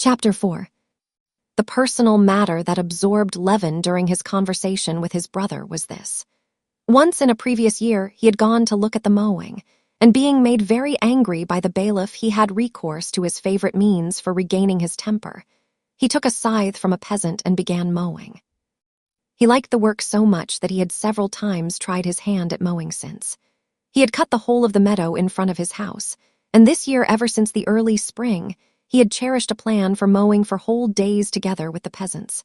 Chapter 4. The personal matter that absorbed Levin during his conversation with his brother was this. Once in a previous year, he had gone to look at the mowing, and being made very angry by the bailiff, he had recourse to his favorite means for regaining his temper. He took a scythe from a peasant and began mowing. He liked the work so much that he had several times tried his hand at mowing since. He had cut the whole of the meadow in front of his house, and this year, ever since the early spring, he had cherished a plan for mowing for whole days together with the peasants.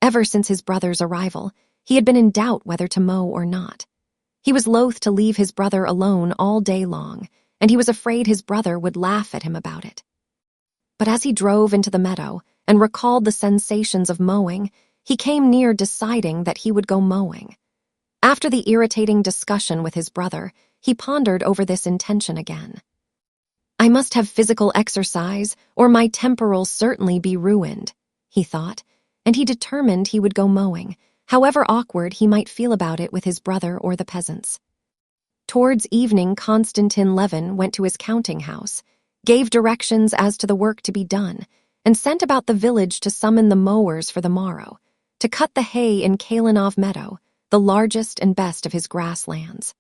Ever since his brother's arrival, he had been in doubt whether to mow or not. He was loath to leave his brother alone all day long, and he was afraid his brother would laugh at him about it. But as he drove into the meadow and recalled the sensations of mowing, he came near deciding that he would go mowing. After the irritating discussion with his brother, he pondered over this intention again. I must have physical exercise, or my temper'll certainly be ruined, he thought, and he determined he would go mowing, however awkward he might feel about it with his brother or the peasants. Towards evening, Konstantin Levin went to his counting house, gave directions as to the work to be done, and sent about the village to summon the mowers for the morrow, to cut the hay in Kalinov meadow, the largest and best of his grasslands.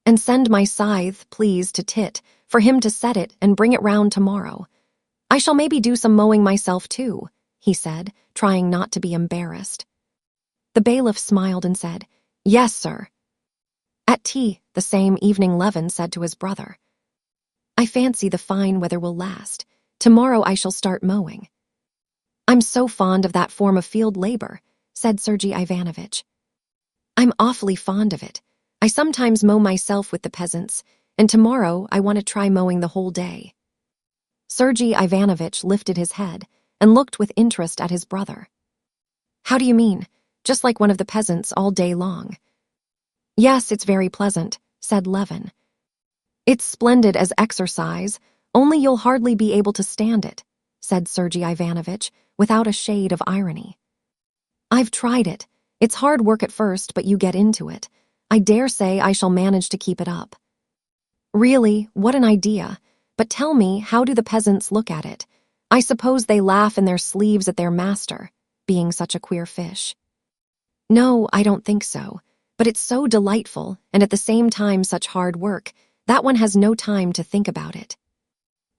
And send my scythe, please, to Tit, for him to set it and bring it round tomorrow. I shall maybe do some mowing myself too, he said, trying not to be embarrassed. The bailiff smiled and said, Yes, sir. At tea, the same evening, Levin said to his brother, I fancy the fine weather will last. Tomorrow I shall start mowing. I'm so fond of that form of field labor, said Sergei Ivanovich. I'm awfully fond of it. I sometimes mow myself with the peasants, and tomorrow I want to try mowing the whole day. Sergei Ivanovich lifted his head and looked with interest at his brother. How do you mean? Just like one of the peasants all day long? Yes, it's very pleasant, said Levin. It's splendid as exercise, only you'll hardly be able to stand it, said Sergei Ivanovich, without a shade of irony. I've tried it. It's hard work at first, but you get into it. I dare say I shall manage to keep it up. Really, what an idea. But tell me, how do the peasants look at it? I suppose they laugh in their sleeves at their master, being such a queer fish. No, I don't think so. But it's so delightful, and at the same time such hard work, that one has no time to think about it.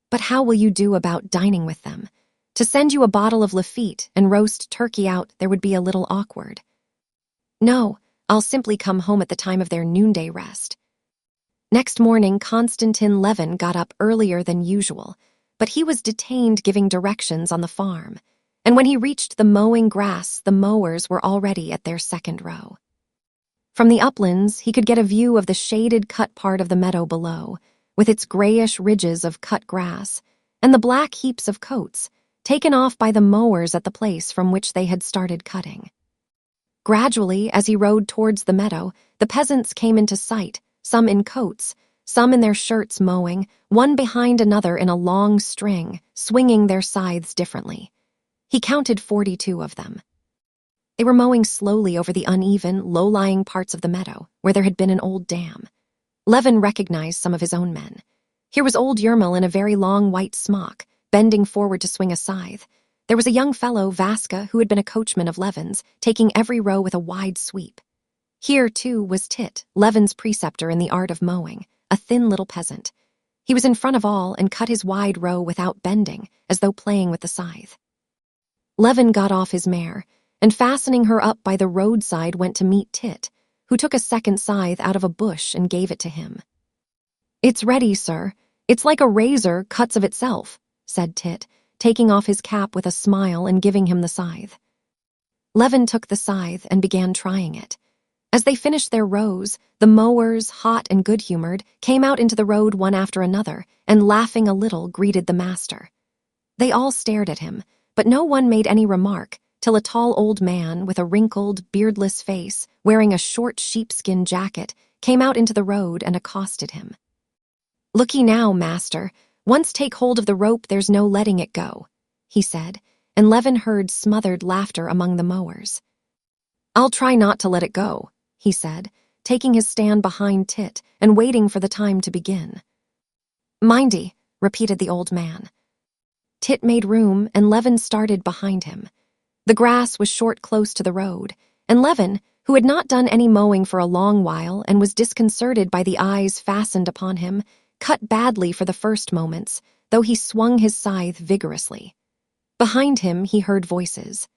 But how will you do about dining with them? To send you a bottle of Lafitte and roast turkey out, there would be a little awkward. No, I'll simply come home at the time of their noonday rest. Next morning, Konstantin Levin got up earlier than usual, but he was detained giving directions on the farm, and when he reached the mowing grass, the mowers were already at their second row. From the uplands, he could get a view of the shaded cut part of the meadow below, with its grayish ridges of cut grass, and the black heaps of coats, taken off by the mowers at the place from which they had started cutting. Gradually, as he rode towards the meadow, the peasants came into sight, some in coats, some in their shirts mowing, one behind another in a long string, swinging their scythes differently. He counted 42 of them. They were mowing slowly over the uneven, low-lying parts of the meadow, where there had been an old dam. Levin recognized some of his own men. Here was old Yermil in a very long white smock, bending forward to swing a scythe. There was a young fellow, Vaska, who had been a coachman of Levin's, taking every row with a wide sweep. Here, too, was Tit, Levin's preceptor in the art of mowing, a thin little peasant. He was in front of all and cut his wide row without bending, as though playing with the scythe. Levin got off his mare, and fastening her up by the roadside went to meet Tit, who took a second scythe out of a bush and gave it to him. It's ready, sir. It's like a razor cuts of itself, said Tit, taking off his cap with a smile and giving him the scythe. Levin took the scythe and began trying it. As they finished their rows, the mowers, hot and good-humored, came out into the road one after another, and laughing a little greeted the master. They all stared at him, but no one made any remark, till a tall old man with a wrinkled, beardless face, wearing a short sheepskin jacket, came out into the road and accosted him. Looky now, master. Once take hold of the rope, there's no letting it go, he said, and Levin heard smothered laughter among the mowers. I'll try not to let it go, he said, taking his stand behind Tit and waiting for the time to begin. Mindy, repeated the old man. Tit made room, and Levin started behind him. The grass was short close to the road, and Levin, who had not done any mowing for a long while and was disconcerted by the eyes fastened upon him, cut badly for the first moments, though he swung his scythe vigorously. Behind him, he heard voices.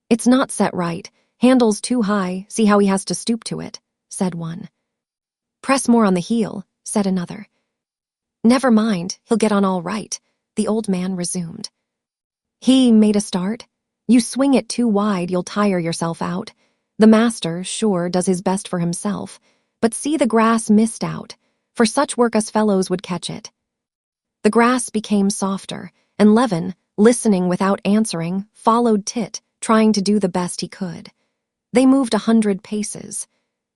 "It's not set right. Handle's too high. See how he has to stoop to it," said one. "Press more on the heel," said another. "Never mind, he'll get on all right," the old man resumed. He made a start. "You swing it too wide, you'll tire yourself out. The master, sure, does his best for himself, but see the grass missed out. For such work us fellows would catch it." The grass became softer, and Levin, listening without answering, followed Tit, trying to do the best he could. They moved 100 paces.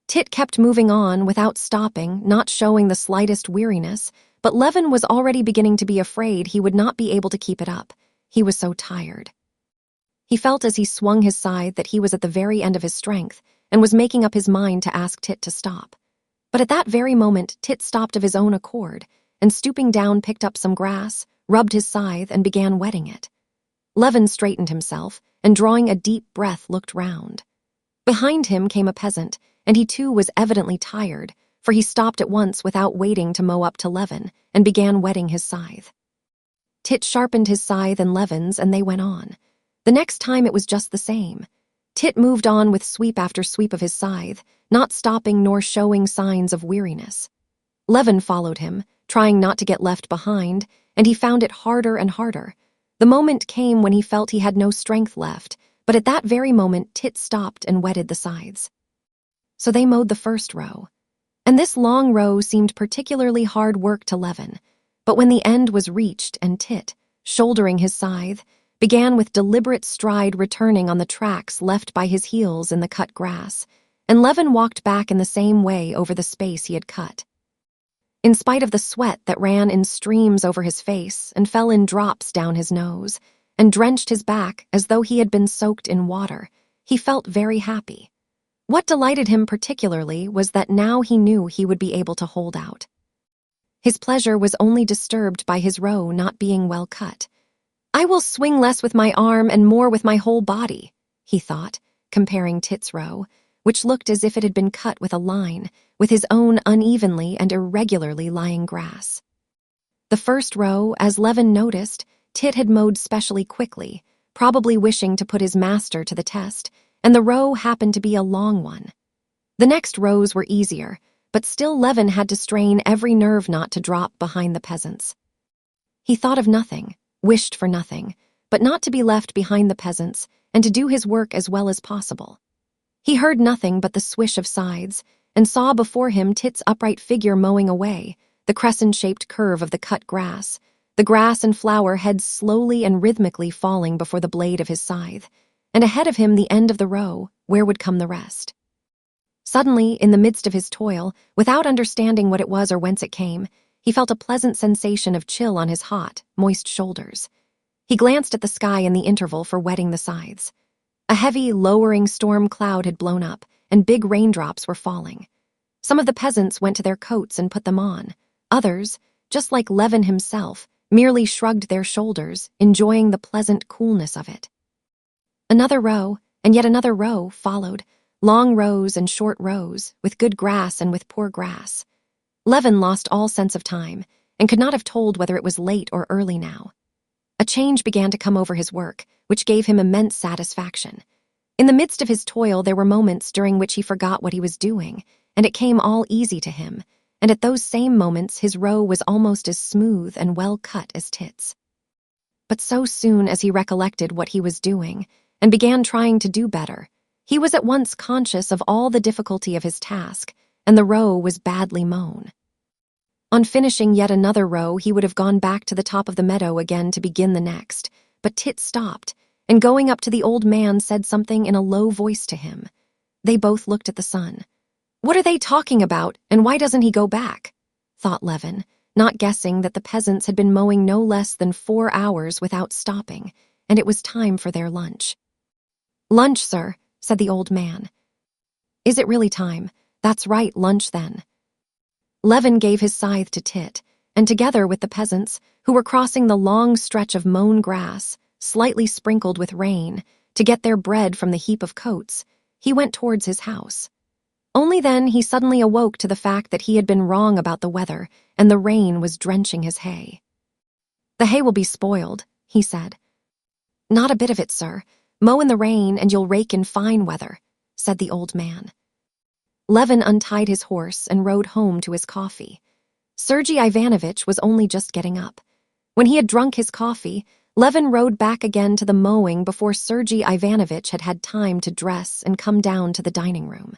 Tit kept moving on without stopping, not showing the slightest weariness, but Levin was already beginning to be afraid he would not be able to keep it up. He was so tired. He felt as he swung his scythe that he was at the very end of his strength and was making up his mind to ask Tit to stop. But at that very moment, Tit stopped of his own accord and, stooping down, picked up some grass, rubbed his scythe, and began wetting it. Levin straightened himself and, drawing a deep breath, looked round. Behind him came a peasant, and he too was evidently tired, for he stopped at once without waiting to mow up to Levin and began wetting his scythe. Tit sharpened his scythe and Levin's, and they went on. The next time it was just the same. Tit moved on with sweep after sweep of his scythe, not stopping nor showing signs of weariness. Levin followed him, trying not to get left behind, and he found it harder and harder. The moment came when he felt he had no strength left, but at that very moment Tit stopped and wetted the scythes. So they mowed the first row. And this long row seemed particularly hard work to Levin, but when the end was reached and Tit, shouldering his scythe, began with deliberate stride returning on the tracks left by his heels in the cut grass, and Levin walked back in the same way over the space he had cut. In spite of the sweat that ran in streams over his face and fell in drops down his nose, and drenched his back as though he had been soaked in water, he felt very happy. What delighted him particularly was that now he knew he would be able to hold out. His pleasure was only disturbed by his row not being well cut. "I will swing less with my arm and more with my whole body," he thought, comparing Tit's row, which looked as if it had been cut with a line, with his own unevenly and irregularly lying grass. The first row, as Levin noticed, Tit had mowed specially quickly, probably wishing to put his master to the test, and the row happened to be a long one. The next rows were easier, but still Levin had to strain every nerve not to drop behind the peasants. He thought of nothing, wished for nothing, but not to be left behind the peasants and to do his work as well as possible. He heard nothing but the swish of scythes and saw before him Tit's upright figure mowing away, the crescent-shaped curve of the cut grass, the grass and flower heads slowly and rhythmically falling before the blade of his scythe, and ahead of him the end of the row, where would come the rest. Suddenly, in the midst of his toil, without understanding what it was or whence it came, he felt a pleasant sensation of chill on his hot, moist shoulders. He glanced at the sky in the interval for wetting the scythes. A heavy, lowering storm cloud had blown up, and big raindrops were falling. Some of the peasants went to their coats and put them on. Others, just like Levin himself, merely shrugged their shoulders, enjoying the pleasant coolness of it. Another row, and yet another row, followed, long rows and short rows, with good grass and with poor grass. Levin lost all sense of time, and could not have told whether it was late or early now. A change began to come over his work, which gave him immense satisfaction. In the midst of his toil there were moments during which he forgot what he was doing, and it came all easy to him, and at those same moments his row was almost as smooth and well cut as Tit's. But so soon as he recollected what he was doing, and began trying to do better, he was at once conscious of all the difficulty of his task, and the row was badly mown. On finishing yet another row, he would have gone back to the top of the meadow again to begin the next, but Tit stopped, and going up to the old man said something in a low voice to him. They both looked at the sun. "What are they talking about, and why doesn't he go back?" thought Levin, not guessing that the peasants had been mowing no less than 4 hours without stopping, and it was time for their lunch. "Lunch, sir," said the old man. "Is it really time? That's right, lunch then." Levin gave his scythe to Tit, and together with the peasants, who were crossing the long stretch of mown grass, slightly sprinkled with rain, to get their bread from the heap of coats, he went towards his house. Only then he suddenly awoke to the fact that he had been wrong about the weather, and the rain was drenching his hay. "The hay will be spoiled," he said. "Not a bit of it, sir. Mow in the rain and you'll rake in fine weather," said the old man. Levin untied his horse and rode home to his coffee. Sergei Ivanovich was only just getting up. When he had drunk his coffee, Levin rode back again to the mowing before Sergei Ivanovich had had time to dress and come down to the dining room.